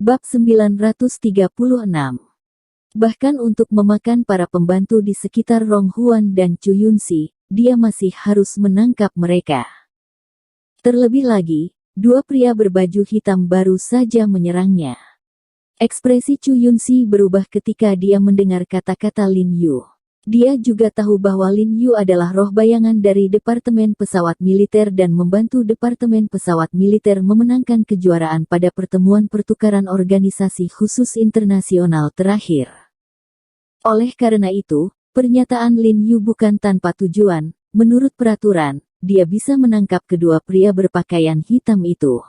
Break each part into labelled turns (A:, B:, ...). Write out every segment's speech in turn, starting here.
A: Bab 936. Bahkan untuk memakan para pembantu di sekitar Rong Huan dan Chu Yunxi, dia masih harus menangkap mereka. Terlebih lagi, dua pria berbaju hitam baru saja menyerangnya. Ekspresi Chu Yunxi berubah ketika dia mendengar kata-kata Lin Yu. Dia juga tahu bahwa Lin Yu adalah roh bayangan dari Departemen Pesawat Militer dan membantu Departemen Pesawat Militer memenangkan kejuaraan pada pertemuan pertukaran organisasi khusus internasional terakhir. Oleh karena itu, pernyataan Lin Yu bukan tanpa tujuan. Menurut peraturan, dia bisa menangkap kedua pria berpakaian hitam itu.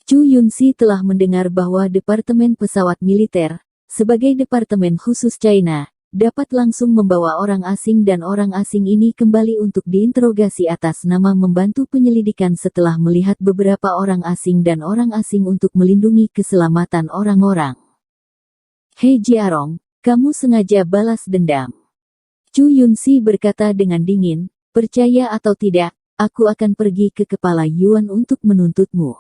A: Chu Yunxi telah mendengar bahwa Departemen Pesawat Militer, sebagai Departemen Khusus China, dapat langsung membawa orang asing dan orang asing ini kembali untuk diinterogasi atas nama membantu penyelidikan setelah melihat beberapa orang asing dan orang asing untuk melindungi keselamatan orang-orang. He Jiarong, kamu sengaja balas dendam. Chu Yunxi berkata dengan dingin, percaya atau tidak, aku akan pergi ke Kepala Yuan untuk menuntutmu.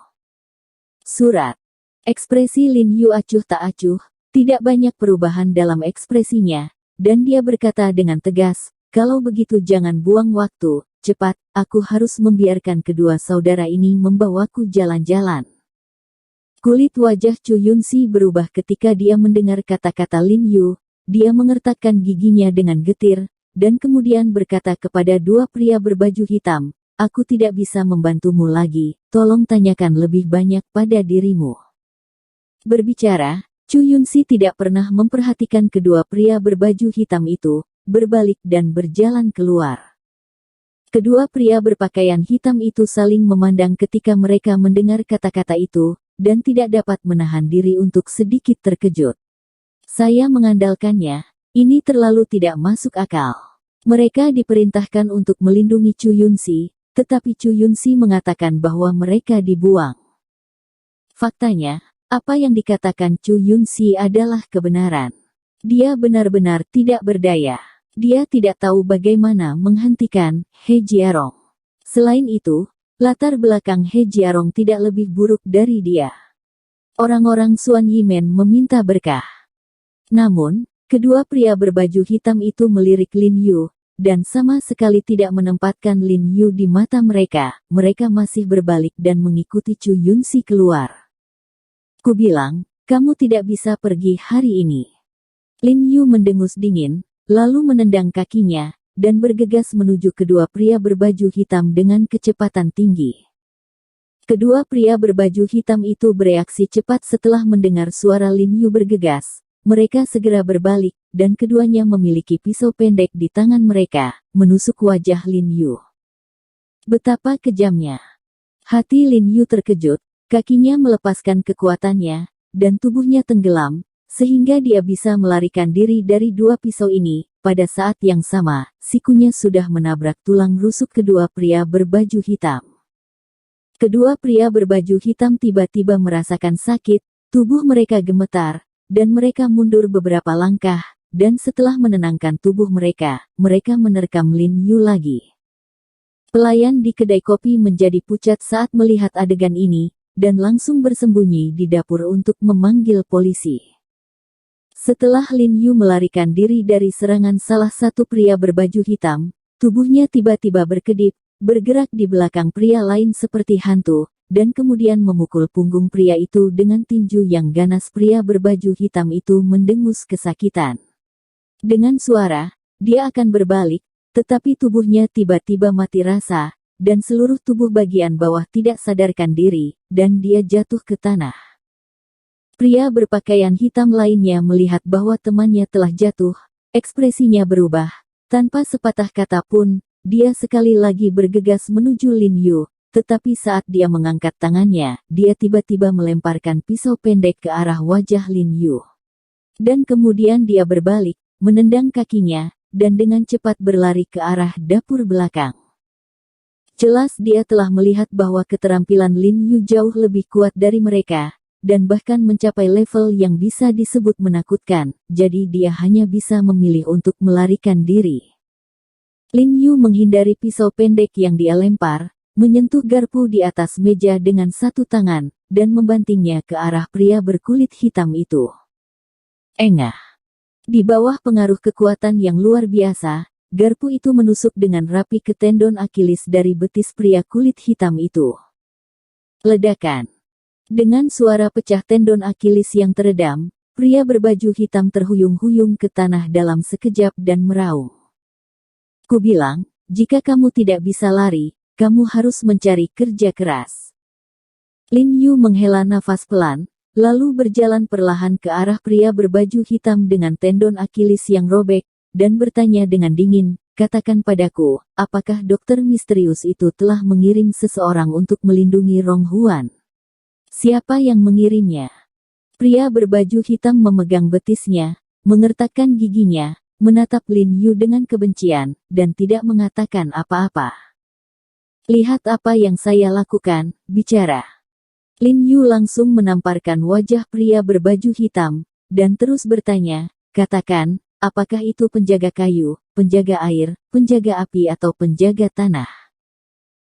A: Surat. Ekspresi Lin Yu acuh tak acuh, tidak banyak perubahan dalam ekspresinya, dan dia berkata dengan tegas, kalau begitu jangan buang waktu, cepat, aku harus membiarkan kedua saudara ini membawaku jalan-jalan. Kulit wajah Chu Yunxi berubah ketika dia mendengar kata-kata Lin Yu. Dia mengertakkan giginya dengan getir, dan kemudian berkata kepada dua pria berbaju hitam, aku tidak bisa membantumu lagi, tolong tanyakan lebih banyak pada dirimu. Berbicara, Chu Yunxi tidak pernah memperhatikan kedua pria berbaju hitam itu, berbalik dan berjalan keluar. Kedua pria berpakaian hitam itu saling memandang ketika mereka mendengar kata-kata itu, dan tidak dapat menahan diri untuk sedikit terkejut. Saya mengandalkannya, ini terlalu tidak masuk akal. Mereka diperintahkan untuk melindungi Chu Yunxi, tetapi Chu Yunxi mengatakan bahwa mereka dibuang. Faktanya, apa yang dikatakan Chu Yunxi adalah kebenaran. Dia benar-benar tidak berdaya. Dia tidak tahu bagaimana menghentikan He Jiarong. Selain itu, latar belakang He Jiarong tidak lebih buruk dari dia. Orang-orang Suan Yimen meminta berkah. Namun, kedua pria berbaju hitam itu melirik Lin Yu, dan sama sekali tidak menempatkan Lin Yu di mata mereka. Mereka masih berbalik dan mengikuti Chu Yunxi keluar. Kubilang, kamu tidak bisa pergi hari ini. Lin Yu mendengus dingin, lalu menendang kakinya, dan bergegas menuju kedua pria berbaju hitam dengan kecepatan tinggi. Kedua pria berbaju hitam itu bereaksi cepat setelah mendengar suara Lin Yu bergegas. Mereka segera berbalik, dan keduanya memiliki pisau pendek di tangan mereka, menusuk wajah Lin Yu. Betapa kejamnya. Hati Lin Yu terkejut, kakinya melepaskan kekuatannya, dan tubuhnya tenggelam, sehingga dia bisa melarikan diri dari dua pisau ini. Pada saat yang sama, sikunya sudah menabrak tulang rusuk kedua pria berbaju hitam. Kedua pria berbaju hitam tiba-tiba merasakan sakit, tubuh mereka gemetar, dan mereka mundur beberapa langkah, dan setelah menenangkan tubuh mereka, mereka menerkam Lin Yu lagi. Pelayan di kedai kopi menjadi pucat saat melihat adegan ini, dan langsung bersembunyi di dapur untuk memanggil polisi. Setelah Lin Yu melarikan diri dari serangan salah satu pria berbaju hitam, tubuhnya tiba-tiba berkedip, bergerak di belakang pria lain seperti hantu, dan kemudian memukul punggung pria itu dengan tinju yang ganas. Pria berbaju hitam itu mendengus kesakitan. Dengan suara, dia akan berbalik, tetapi tubuhnya tiba-tiba mati rasa, dan seluruh tubuh bagian bawah tidak sadarkan diri, dan dia jatuh ke tanah. Pria berpakaian hitam lainnya melihat bahwa temannya telah jatuh, ekspresinya berubah. Tanpa sepatah kata pun, dia sekali lagi bergegas menuju Lin Yu, tetapi saat dia mengangkat tangannya, dia tiba-tiba melemparkan pisau pendek ke arah wajah Lin Yu. Dan kemudian dia berbalik, menendang kakinya, dan dengan cepat berlari ke arah dapur belakang. Jelas dia telah melihat bahwa keterampilan Lin Yu jauh lebih kuat dari mereka, dan bahkan mencapai level yang bisa disebut menakutkan, jadi dia hanya bisa memilih untuk melarikan diri. Lin Yu menghindari pisau pendek yang dia lempar, menyentuh garpu di atas meja dengan satu tangan, dan membantingnya ke arah pria berkulit hitam itu. Engah. Di bawah pengaruh kekuatan yang luar biasa, garpu itu menusuk dengan rapi ke tendon Akilis dari betis pria kulit hitam itu. Ledakan. Dengan suara pecah tendon Akilis yang teredam, pria berbaju hitam terhuyung-huyung ke tanah dalam sekejap dan meraung. Kubilang, jika kamu tidak bisa lari, kamu harus mencari kerja keras. Lin Yu menghela nafas pelan, lalu berjalan perlahan ke arah pria berbaju hitam dengan tendon Akilis yang robek, dan bertanya dengan dingin, katakan padaku, apakah dokter misterius itu telah mengirim seseorang untuk melindungi Rong Huan? Siapa yang mengirimnya? Pria berbaju hitam memegang betisnya, mengertakkan giginya, menatap Lin Yu dengan kebencian, dan tidak mengatakan apa-apa. Lihat apa yang saya lakukan, bicara. Lin Yu langsung menamparkan wajah pria berbaju hitam, dan terus bertanya, katakan, apakah itu penjaga kayu, penjaga air, penjaga api atau penjaga tanah?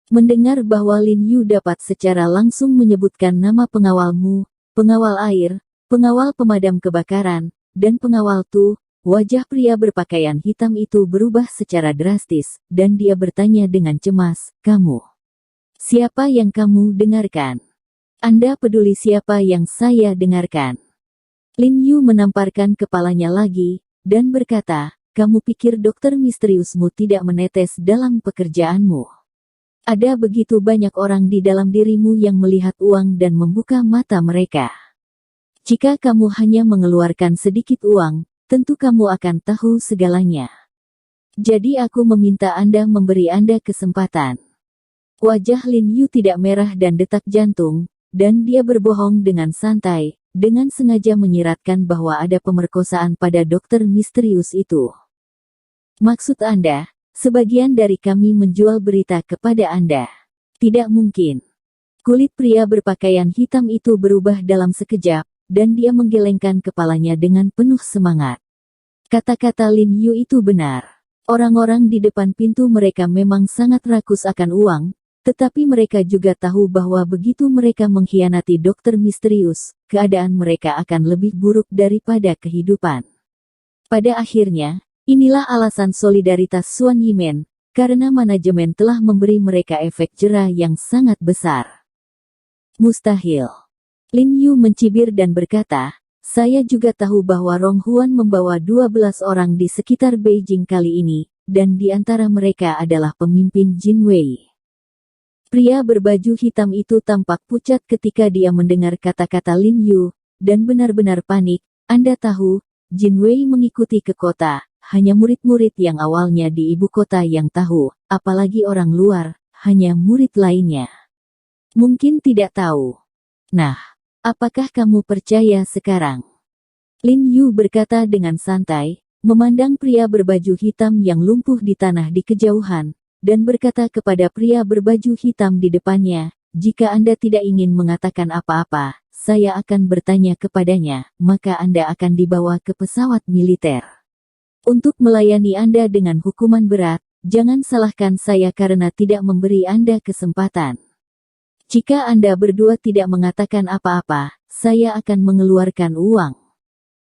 A: Mendengar bahwa Lin Yu dapat secara langsung menyebutkan nama pengawalmu, pengawal air, pengawal pemadam kebakaran, dan pengawal Tu, wajah pria berpakaian hitam itu berubah secara drastis, dan dia bertanya dengan cemas, kamu? Siapa yang kamu dengarkan? Anda peduli siapa yang saya dengarkan? Lin Yu menamparkan kepalanya lagi, dan berkata, kamu pikir dokter misteriusmu tidak menetes dalam pekerjaanmu? Ada begitu banyak orang di dalam dirimu yang melihat uang dan membuka mata mereka. Jika kamu hanya mengeluarkan sedikit uang, tentu kamu akan tahu segalanya. Jadi aku meminta Anda memberi Anda kesempatan. Wajah Lin Yu tidak merah dan detak jantung, dan dia berbohong dengan santai, dengan sengaja menyiratkan bahwa ada pemerkosaan pada dokter misterius itu. Maksud Anda, sebagian dari kami menjual berita kepada Anda. Tidak mungkin. Kulit pria berpakaian hitam itu berubah dalam sekejap, dan dia menggelengkan kepalanya dengan penuh semangat. Kata-kata Lin Yu itu benar. Orang-orang di depan pintu mereka memang sangat rakus akan uang, tetapi mereka juga tahu bahwa begitu mereka mengkhianati dokter misterius, keadaan mereka akan lebih buruk daripada kehidupan. Pada akhirnya, inilah alasan solidaritas Suan Yimen, karena manajemen telah memberi mereka efek jera yang sangat besar. Mustahil. Lin Yu mencibir dan berkata, saya juga tahu bahwa Rong Huan membawa 12 orang di sekitar Beijing kali ini, dan di antara mereka adalah pemimpin Jin Wei. Pria berbaju hitam itu tampak pucat ketika dia mendengar kata-kata Lin Yu, dan benar-benar panik. Anda tahu, Jin Wei mengikuti ke kota, hanya murid-murid yang awalnya di ibu kota yang tahu, apalagi orang luar, hanya murid lainnya. Mungkin tidak tahu. Nah, apakah kamu percaya sekarang? Lin Yu berkata dengan santai, memandang pria berbaju hitam yang lumpuh di tanah di kejauhan, dan berkata kepada pria berbaju hitam di depannya, jika Anda tidak ingin mengatakan apa-apa, saya akan bertanya kepadanya, maka Anda akan dibawa ke pesawat militer. Untuk melayani Anda dengan hukuman berat, jangan salahkan saya karena tidak memberi Anda kesempatan. Jika Anda berdua tidak mengatakan apa-apa, saya akan mengeluarkan uang.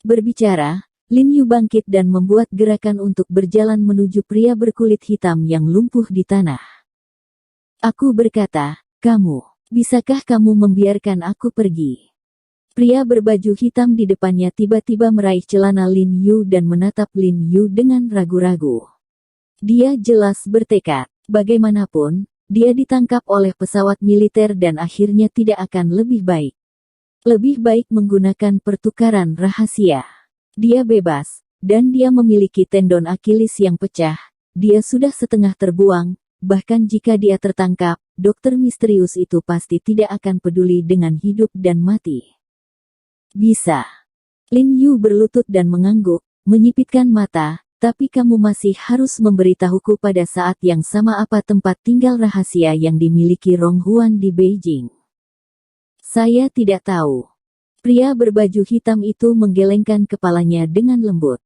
A: Berbicara, Lin Yu bangkit dan membuat gerakan untuk berjalan menuju pria berkulit hitam yang lumpuh di tanah. Aku berkata, kamu, bisakah kamu membiarkan aku pergi? Pria berbaju hitam di depannya tiba-tiba meraih celana Lin Yu dan menatap Lin Yu dengan ragu-ragu. Dia jelas bertekad, bagaimanapun, dia ditangkap oleh pesawat militer dan akhirnya tidak akan lebih baik. Lebih baik menggunakan pertukaran rahasia. Dia bebas, dan dia memiliki tendon Akilis yang pecah, dia sudah setengah terbuang, bahkan jika dia tertangkap, dokter misterius itu pasti tidak akan peduli dengan hidup dan mati. Bisa. Lin Yu berlutut dan mengangguk, menyipitkan mata, tapi kamu masih harus memberitahuku pada saat yang sama apa tempat tinggal rahasia yang dimiliki Rong Huan di Beijing. Saya tidak tahu. Pria berbaju hitam itu menggelengkan kepalanya dengan lembut.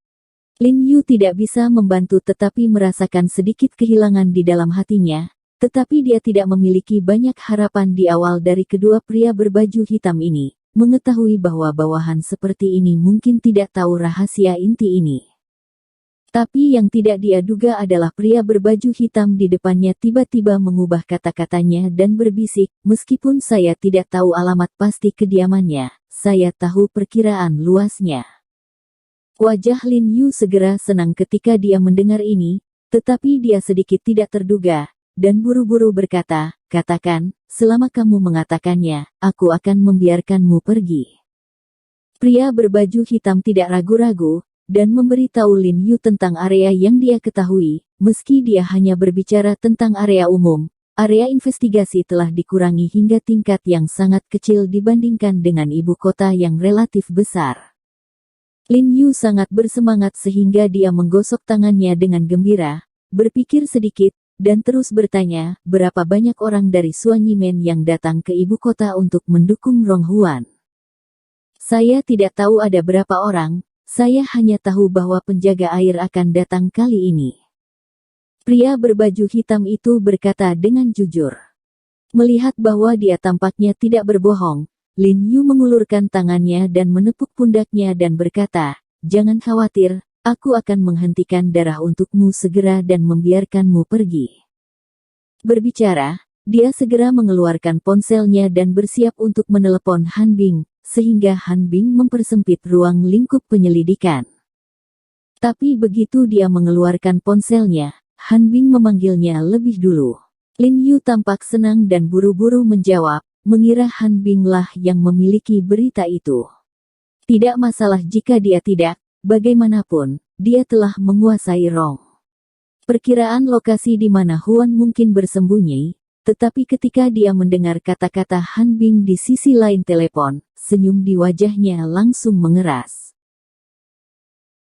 A: Lin Yu tidak bisa membantu tetapi merasakan sedikit kehilangan di dalam hatinya, Tetapi dia tidak memiliki banyak harapan di awal dari kedua pria berbaju hitam ini, mengetahui bahwa bawahan seperti ini mungkin tidak tahu rahasia inti ini. Tapi yang tidak dia duga adalah pria berbaju hitam di depannya tiba-tiba mengubah kata-katanya dan berbisik, meskipun saya tidak tahu alamat pasti kediamannya, saya tahu perkiraan luasnya. Wajah Lin Yu segera senang ketika dia mendengar ini, tetapi dia sedikit tidak terduga, dan buru-buru berkata, katakan, selama kamu mengatakannya, aku akan membiarkanmu pergi. Pria berbaju hitam tidak ragu-ragu, dan memberitahu Lin Yu tentang area yang dia ketahui, meski dia hanya berbicara tentang area umum, area investigasi telah dikurangi hingga tingkat yang sangat kecil dibandingkan dengan ibu kota yang relatif besar. Lin Yu sangat bersemangat sehingga dia menggosok tangannya dengan gembira, berpikir sedikit, dan terus bertanya, berapa banyak orang dari Suanyimen yang datang ke ibu kota untuk mendukung Ronghuan? Saya tidak tahu ada berapa orang, saya hanya tahu bahwa penjaga air akan datang kali ini. Pria berbaju hitam itu berkata dengan jujur. Melihat bahwa dia tampaknya tidak berbohong, Lin Yu mengulurkan tangannya dan menepuk pundaknya dan berkata, jangan khawatir, aku akan menghentikan darah untukmu segera dan membiarkanmu pergi. Berbicara, dia segera mengeluarkan ponselnya dan bersiap untuk menelepon Han Bing, sehingga Han Bing mempersempit ruang lingkup penyelidikan. Tapi begitu dia mengeluarkan ponselnya, Han Bing memanggilnya lebih dulu. Lin Yu tampak senang dan buru-buru menjawab, mengira Han Bing lah yang memiliki berita itu. Tidak masalah jika dia tidak. Bagaimanapun, dia telah menguasai Rong. Perkiraan lokasi di mana Huan mungkin bersembunyi, tetapi ketika dia mendengar kata-kata Han Bing di sisi lain telepon, senyum di wajahnya langsung mengeras.